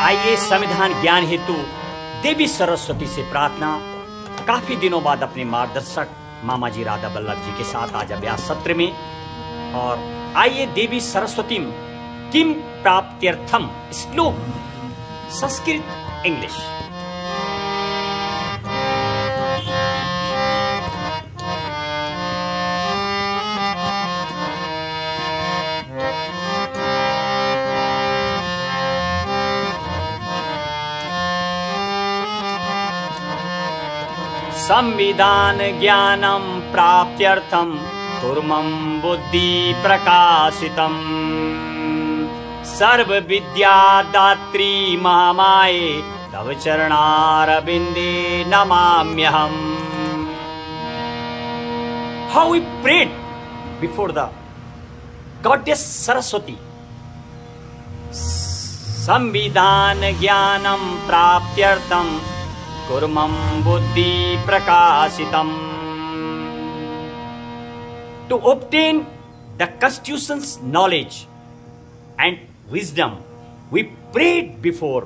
आइए संविधान ज्ञान हेतु देवी सरस्वती से प्रार्थना। काफी दिनों बाद अपने मार्गदर्शक मामा जी राधा बल्लभ जी के साथ आज अभ्यास सत्र में। और आइए देवी सरस्वती किम प्राप्त्यर्थम श्लोक संस्कृत इंग्लिश। संविधान ज्ञानम प्राप्त्यर्थम कुर्मं बुद्धि प्रकाशितम सर्व विद्या दात्री महामाये तव चरणारविंदे नमाम्यहम्। How we prayed before the goddess Saraswati. संविधान ज्ञानम प्राप्त्यर्थम कुर्मं बुद्धि प्रकाशितम। To obtain the constitution's knowledge and wisdom, we prayed before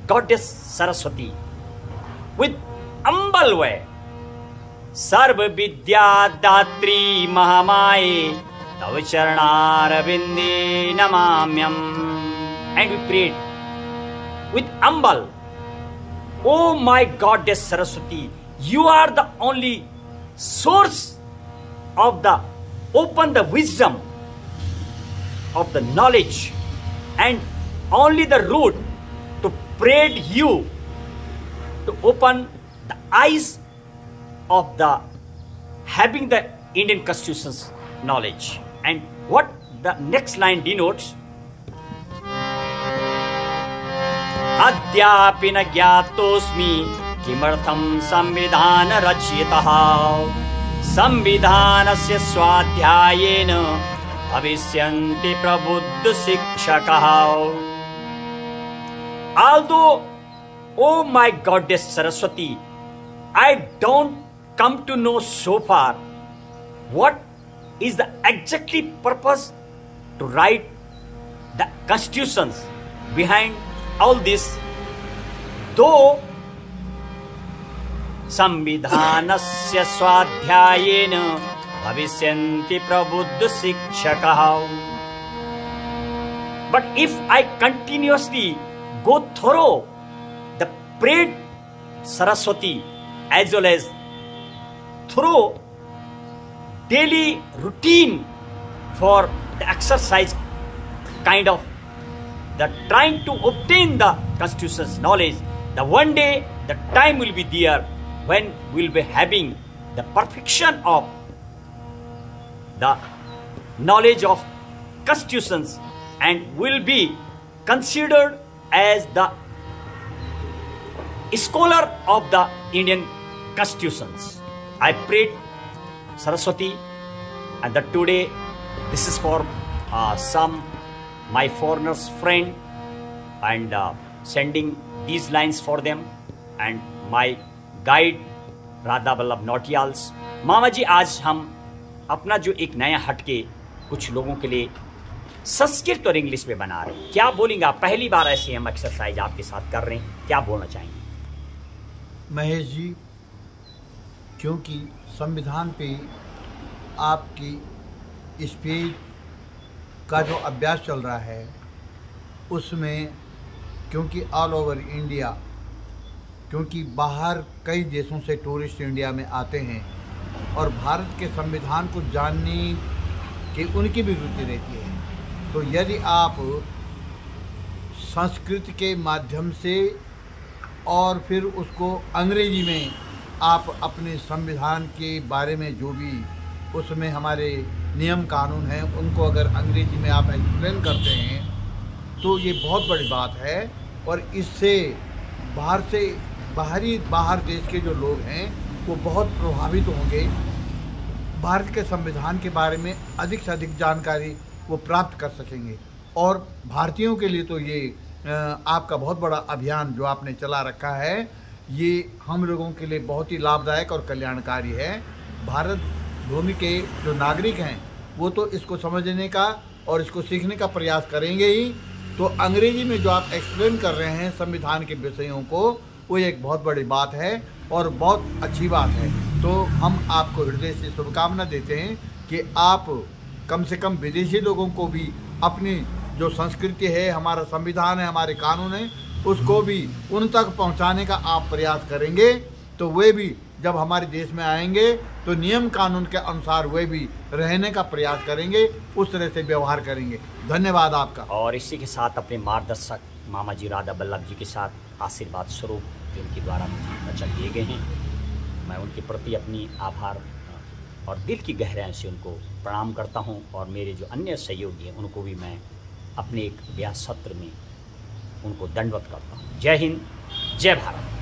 goddess Saraswati with humble way. सर्व विद्या दात्री महामाये तव चरणारविंदे नमाम्यहम्। And we prayed with humble, Oh my goddess Saraswati, you are the only source of the open the wisdom of the knowledge and only the root to pray you to open the eyes of the having the Indian Constitution's knowledge. And what the next line denotes, अद्यापि न ज्ञातोऽस्मि किमर्थं संविधान रचितः संविधानस्य स्वाध्यायेन भविष्यन्ति प्रबुद्ध शिक्षकाः। Although, oh my goddess Saraswati, I don't come to know so far what is the exactly purpose to write the constitutions behind all this, though संविधानस्य स्वाध्यायेन भविष्यन्ति प्रबुद्ध शिक्षकाः। But if I continuously go through the prayed Saraswati as well as through daily routine for the exercise kind of the trying to obtain the constitution's knowledge, the one day the time will be there when we'll be having the perfection of the knowledge of constitutions and will be considered as the scholar of the Indian constitutions. I prayed Saraswati, and that today this is for some my foreigners friend and sending these lines for them and my guide Radha Ballabh नौटियाल्स। मामा जी, आज हम अपना जो एक नया हटके कुछ लोगों के लिए संस्कृत और इंग्लिश में बना रहे हैं। क्या बोलेंगे आप? पहली बार ऐसे हम एक्सरसाइज आपके साथ कर रहे हैं, क्या बोलना चाहेंगे? महेश जी, क्योंकि संविधान पे आपकी स्पीच का जो अभ्यास चल रहा है उसमें, क्योंकि ऑल ओवर इंडिया, क्योंकि बाहर कई देशों से टूरिस्ट इंडिया में आते हैं और भारत के संविधान को जानने की उनकी भी रुचि रहती है, तो यदि आप संस्कृत के माध्यम से और फिर उसको अंग्रेजी में आप अपने संविधान के बारे में जो भी उसमें हमारे नियम कानून हैं उनको अगर अंग्रेजी में आप एक्सप्लेन करते हैं तो ये बहुत बड़ी बात है। और इससे बाहर देश के जो लोग हैं वो बहुत प्रभावित होंगे, भारत के संविधान के बारे में अधिक से अधिक जानकारी वो प्राप्त कर सकेंगे। और भारतीयों के लिए तो ये आपका बहुत बड़ा अभियान जो आपने चला रखा है, ये हम लोगों के लिए बहुत ही लाभदायक और कल्याणकारी है। भारत भूमि के जो नागरिक हैं वो तो इसको समझने का और इसको सीखने का प्रयास करेंगे ही, तो अंग्रेजी में जो आप एक्सप्लेन कर रहे हैं संविधान के विषयों को, वो एक बहुत बड़ी बात है और बहुत अच्छी बात है। तो हम आपको हृदय से शुभकामना देते हैं कि आप कम से कम विदेशी लोगों को भी अपनी जो संस्कृति है, हमारा संविधान है, हमारे कानून है, उसको भी उन तक पहुंचाने का आप प्रयास करेंगे, तो वे भी जब हमारे देश में आएंगे तो नियम कानून के अनुसार वे भी रहने का प्रयास करेंगे, उस तरह से व्यवहार करेंगे। धन्यवाद आपका। और इसी के साथ अपने मार्गदर्शक मामा जी राधा बल्लभ जी के साथ आशीर्वाद स्वरूप जो उनके द्वारा मुझे वचन दिए गए हैं, मैं उनके प्रति अपनी आभार और दिल की गहराई से उनको प्रणाम करता हूं। और मेरे जो अन्य सहयोगी हैं उनको भी मैं अपने एक व्यास सत्र में उनको दंडवत करता हूं। जय हिंद, जय भारत।